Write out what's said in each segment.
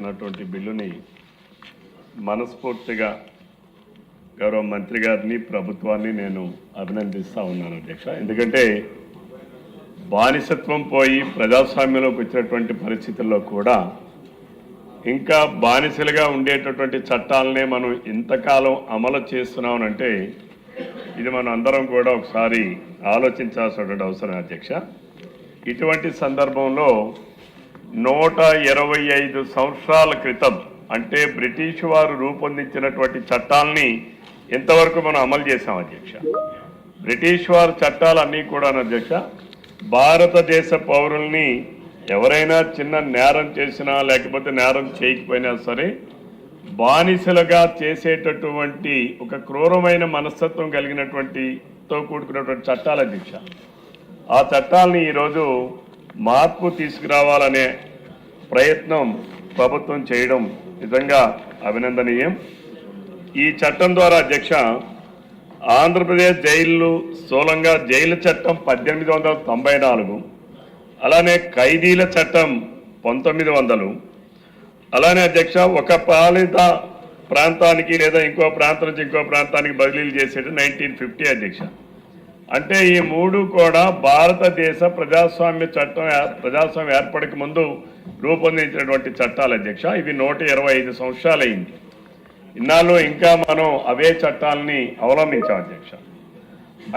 ఉన్నటువంటి బిల్లుని మనస్ఫూర్తిగా గౌరవ మంత్రి గారిని ప్రభుత్వాన్ని నేను అభినందిస్తా ఉన్నాను అధ్యక్ష. ఎందుకంటే బానిసత్వం పోయి ప్రజాస్వామ్యంలోకి వచ్చినటువంటి పరిస్థితుల్లో కూడా ఇంకా బానిసలుగా ఉండేటటువంటి చట్టాలనే మనం ఇంతకాలం అమలు చేస్తున్నామనంటే ఇది మనం అందరం కూడా ఒకసారి ఆలోచించాల్సినటువంటి అవసరం అధ్యక్ష. ఇటువంటి సందర్భంలో 125 సంవత్సరాల క్రితం అంటే బ్రిటిష్ వారు రూపొందించినటువంటి చట్టాలని ఎంతవరకు మనం అమలు చేశాం అధ్యక్ష. బ్రిటిష్ వారి చట్టాలన్నీ కూడా అధ్యక్ష భారతదేశ పౌరుల్ని ఎవరైనా చిన్న నేరం చేసినా లేకపోతే నేరం చేయకపోయినా సరే బానిసలుగా చేసేటటువంటి ఒక క్రూరమైన మనస్తత్వం కలిగినటువంటితో కూడుకున్నటువంటి చట్టాలు అధ్యక్ష. ఆ చట్టాలని ఈరోజు మార్పు తీసుకురావాలనే ప్రయత్నం ప్రభుత్వం చేయడం నిజంగా అభినందనీయం. ఈ చట్టం ద్వారా అధ్యక్ష ఆంధ్రప్రదేశ్ జైళ్ళు స్థూలంగా జైలు చట్టం 1894, అలానే ఖైదీల చట్టం 1900, అలానే అధ్యక్ష ఒక పాలిత ప్రాంతానికి లేదా ఇంకో ప్రాంతం నుంచి ఇంకో ప్రాంతానికి బదిలీలు చేసేది 1950 అధ్యక్ష. అంటే ఈ మూడు కూడా భారతదేశ ప్రజాస్వామ్యం ఏర్పడక ముందు రూపొందించినటువంటి చట్టాలు అధ్యక్ష. ఇవి 125 సంవత్సరాలు అయింది. ఇన్నాళ్ళు ఇంకా మనం అవే చట్టాలని అవలంబించాం అధ్యక్ష.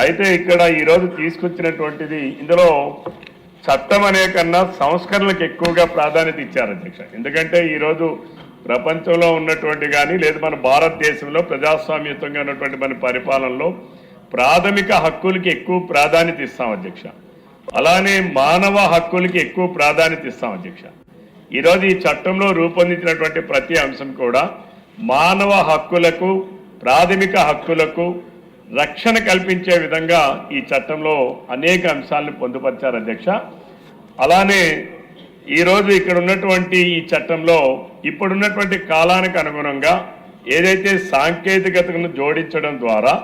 అయితే ఇక్కడ ఈరోజు తీసుకొచ్చినటువంటిది ఇందులో చట్టం అనే కన్నా సంస్కరణలకు ఎక్కువగా ప్రాధాన్యత ఇచ్చారు అధ్యక్ష. ఎందుకంటే ఈరోజు ప్రపంచంలో ఉన్నటువంటి కానీ లేదు మన భారతదేశంలో ప్రజాస్వామ్యతంగా ఉన్నటువంటి మన పరిపాలనలో ప్రాథమిక హక్కులకి ఎక్కువ ప్రాధాన్యత ఇస్తాం అధ్యక్ష. అలానే మానవ హక్కులకి ఎక్కువ ప్రాధాన్యత ఇస్తాం అధ్యక్ష. ఈరోజు ఈ చట్టంలో రూపొందించినటువంటి ప్రతి అంశం కూడా మానవ హక్కులకు ప్రాథమిక హక్కులకు రక్షణ కల్పించే విధంగా ఈ చట్టంలో అనేక అంశాలను పొందుపరిచారు అధ్యక్ష. అలానే ఈరోజు ఇక్కడ ఉన్నటువంటి ఈ చట్టంలో ఇప్పుడున్నటువంటి కాలానికి అనుగుణంగా ఏదైతే సాంకేతికతను జోడించడం ద్వారా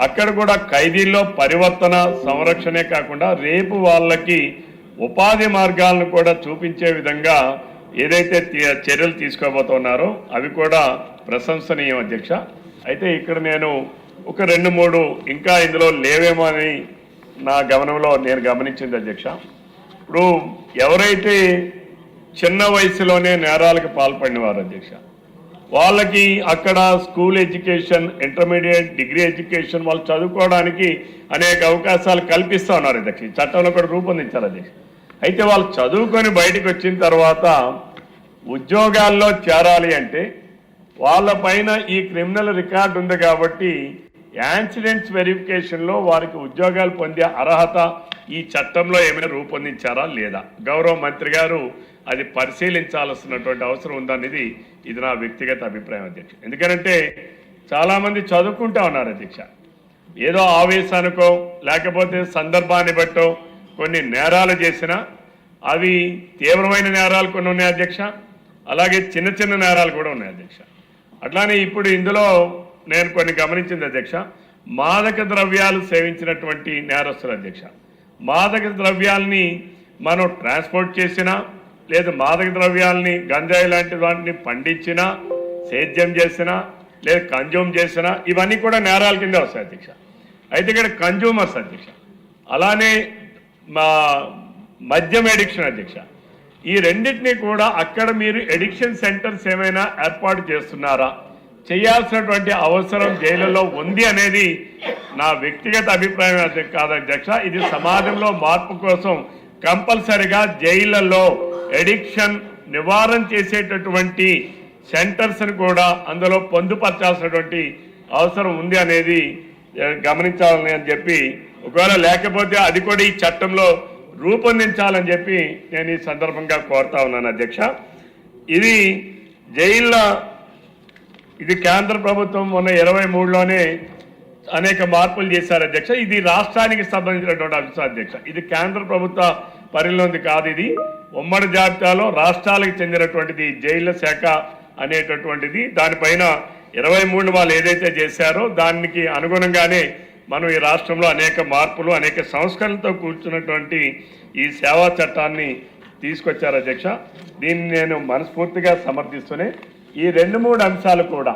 అక్కడ కూడా ఖైదీల్లో పరివర్తన సంరక్షణే కాకుండా రేపు వాళ్ళకి ఉపాధి మార్గాలను కూడా చూపించే విధంగా ఏదైతే చర్యలు తీసుకోబోతున్నారో అవి కూడా ప్రశంసనీయం అధ్యక్ష. అయితే ఇక్కడ నేను ఒక 2-3 ఇంకా ఇందులో లేవేమో అని నా గమనంలో నేను గమనించింది అధ్యక్ష. ఇప్పుడు ఎవరైతే చిన్న వయసులోనే నేరాలకు పాల్పడినవారు అధ్యక్ష వాళ్ళకి అక్కడ school education, intermediate, degree education వాళ్ళు చదువుకోవడానికి అనేక అవకాశాలు కల్పిస్తూ ఉన్నారు అధ్యక్ష. ఈ చట్టంలో కూడా రూపొందించారు అధ్యక్ష. అయితే వాళ్ళు చదువుకొని బయటకు వచ్చిన తర్వాత ఉద్యోగాల్లో చేరాలి అంటే వాళ్ళ పైన ఈ క్రిమినల్ రికార్డు ఉంది కాబట్టి యాక్సిడెంట్స్ వెరిఫికేషన్లో వారికి ఉద్యోగాలు పొందే అర్హత ఈ చట్టంలో ఏమైనా రూపొందించారా లేదా గౌరవ మంత్రి గారు అది పరిశీలించాల్సినటువంటి అవసరం ఉందనేది ఇది నా వ్యక్తిగత అభిప్రాయం అధ్యక్ష. ఎందుకంటే చాలామంది చదువుకుంటా ఉన్నారు అధ్యక్ష. ఏదో ఆవేశానికో లేకపోతే సందర్భాన్ని బట్టో కొన్ని నేరాలు చేసినా అవి తీవ్రమైన నేరాలు కొన్ని ఉన్నాయి అధ్యక్ష. అలాగే చిన్న చిన్న నేరాలు కూడా ఉన్నాయి అధ్యక్ష. అట్లానే ఇప్పుడు ఇందులో నేను కొన్ని గమనించింది అధ్యక్ష. మాదక ద్రవ్యాలు సేవించినటువంటి నేరస్తులు అధ్యక్ష. మాదక ద్రవ్యాల్ని మనం ట్రాన్స్పోర్ట్ చేసినా లేదు మాదక ద్రవ్యాలని గంజాయి లాంటి వాటిని పండించినా సేద్యం చేసినా లేదా కన్జ్యూమ్ చేసినా ఇవన్నీ కూడా నేరాల కింద వస్తాయి అధ్యక్ష. అయితే ఇక్కడ కన్జ్యూమర్స్ అధ్యక్ష. అలానే మా మద్యం ఎడిక్షన్ అధ్యక్ష. ఈ రెండింటినీ కూడా అక్కడ మీరు ఎడిక్షన్ సెంటర్స్ ఏమైనా ఏర్పాటు చేస్తున్నారా, చేయాల్సినటువంటి అవసరం జైలులో ఉంది అనేది నా వ్యక్తిగత అభిప్రాయం కాదు అధ్యక్ష. ఇది సమాజంలో మార్పు కోసం కంపల్సరిగా జైళ్లలో ఎడిక్షన్ నివారణ చేసేటటువంటి సెంటర్స్ని కూడా అందులో పొందుపరచాల్సినటువంటి అవసరం ఉంది అనేది గమనించాలని అని చెప్పి, ఒకవేళ లేకపోతే అది కూడా ఈ చట్టంలో రూపొందించాలని చెప్పి నేను ఈ సందర్భంగా కోరుతా ఉన్నాను అధ్యక్ష. ఇది ఇది కేంద్ర ప్రభుత్వం మొన్న 23లోనే అనేక మార్పులు చేశారు అధ్యక్ష. ఇది రాష్ట్రానికి సంబంధించినటువంటి అంశం అధ్యక్ష. ఇది కేంద్ర ప్రభుత్వ పరిధిలోది కాదు. ఇది ఉమ్మడి జాబితాలో రాష్ట్రాలకు చెందినటువంటిది జైళ్ల శాఖ అనేటటువంటిది. దానిపైన 23 వాళ్ళు ఏదైతే చేశారో దానికి అనుగుణంగానే మనం ఈ రాష్ట్రంలో అనేక మార్పులు అనేక సంస్కరణలతో కూర్చున్నటువంటి ఈ సేవా చట్టాన్ని తీసుకొచ్చారు అధ్యక్ష. దీన్ని నేను మనస్ఫూర్తిగా సమర్థిస్తూనే ఈ 2-3 అంశాలు కూడా,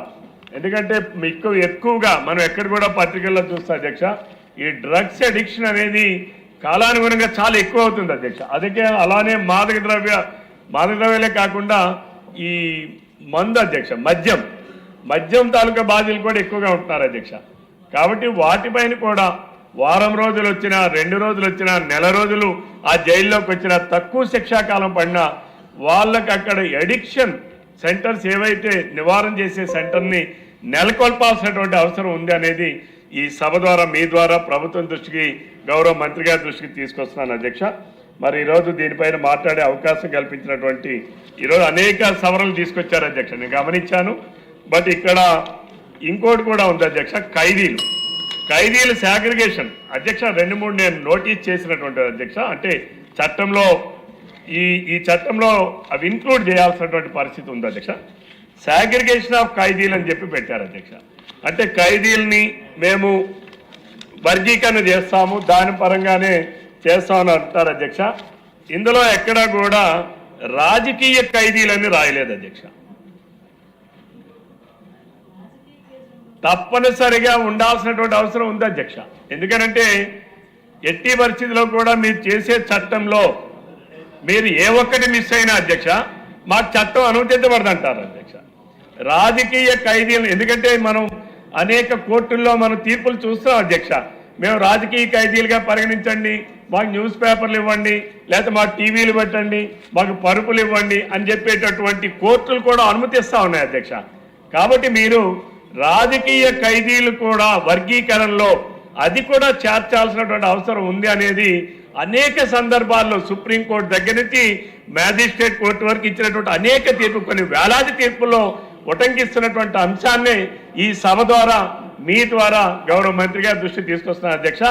ఎందుకంటే మీకు ఎక్కువగా మనం ఎక్కడ కూడా పత్రికల్లో చూస్తాం అధ్యక్ష, ఈ డ్రగ్స్ అడిక్షన్ అనేది కాలానుగుణంగా చాలా ఎక్కువ అవుతుంది అధ్యక్ష. అదే అలానే మాదక ద్రవ్యాలే కాకుండా ఈ మందు అధ్యక్ష, మద్యం తాలూకా బాధ్యులు కూడా ఎక్కువగా ఉంటున్నారు అధ్యక్ష. కాబట్టి వాటిపైన కూడా వారం రోజులు వచ్చినా, 2 రోజులు వచ్చినా, నెల రోజులు ఆ జైల్లోకి వచ్చినా, తక్కువ శిక్షాకాలం పడినా వాళ్ళకి అక్కడ ఎడిక్షన్ సెంటర్స్ ఏవైతే నివారణ చేసే సెంటర్ని నెలకొల్పాల్సినటువంటి అవసరం ఉంది అనేది ఈ సభ ద్వారా, మీ ద్వారా ప్రభుత్వం దృష్టికి, గౌరవ మంత్రి గారి దృష్టికి తీసుకొస్తున్నాను అధ్యక్ష. మరి ఈరోజు దీనిపైన మాట్లాడే అవకాశం కల్పించినటువంటి, ఈరోజు అనేక సవరణలు తీసుకొచ్చారు అధ్యక్ష, నేను గమనించాను. బట్ ఇక్కడ ఇంకోటి కూడా ఉంది అధ్యక్ష, ఖైదీలు సాగ్రిగేషన్ అధ్యక్ష. 2-3 నేను నోటీస్ చేసినటువంటి అధ్యక్ష, అంటే చట్టంలో ఈ చట్టంలో అవి ఇంక్లూడ్ చేయాల్సినటువంటి పరిస్థితి ఉంది అధ్యక్ష. సాగ్రిగేషన్ ఆఫ్ ఖైదీలు అని చెప్పి పెట్టారు అధ్యక్ష. అంటే ఖైదీలని మేము వర్గీకరణ చేస్తాము, దాని పరంగానే చేస్తామని అంటారు అధ్యక్ష. ఇందులో ఎక్కడా కూడా రాజకీయ ఖైదీలని రాయలేదు అధ్యక్ష. తప్పనిసరిగా ఉండాల్సినటువంటి అవసరం ఉంది అధ్యక్ష. ఎందుకనంటే ఎట్టి పరిస్థితిలో కూడా మీరు చేసే చట్టంలో మీరు ఏ ఒక్కటి మిస్ అయినా అధ్యక్ష, మాకు చట్టం అనుమతించబడదంటారు అధ్యక్ష. రాజకీయ ఖైదీలు, ఎందుకంటే మనం అనేక కోర్టుల్లో మనం తీర్పులు చూస్తాం అధ్యక్ష, మేము రాజకీయ ఖైదీలుగా పరిగణించండి, మాకు న్యూస్ పేపర్లు ఇవ్వండి, లేకపోతే మాకు టీవీలు పెట్టండి, మాకు పరుపులు ఇవ్వండి అని చెప్పేటటువంటి కోర్టులు కూడా అనుమతిస్తూ ఉన్నాయి అధ్యక్ష. కాబట్టి మీరు రాజకీయ ఖైదీలు కూడా వర్గీకరణలో అది కూడా చేర్చాల్సినటువంటి అవసరం ఉంది అనేది అనేక సందర్భాల్లో సుప్రీంకోర్టు దగ్గర నుంచి మ్యాజిస్ట్రేట్ కోర్టు వరకు ఇచ్చినటువంటి అనేక తీర్పు, కొన్ని వేలాది తీర్పుల్లో ఉటంకిస్తున్నటువంటి అంశాన్ని ఈ సభ ద్వారా, మీ ద్వారా గౌరవ మంత్రి గారి దృష్టికి తీసుకొస్తున్నారు అధ్యక్ష.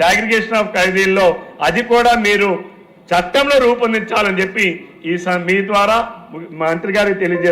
సాగ్రిగేషన్ ఆఫ్ ఖైదీల్లో అది కూడా మీరు చట్టంలో రూపొందించాలని చెప్పి మీ ద్వారా మంత్రి గారికి తెలియజేస్తారు.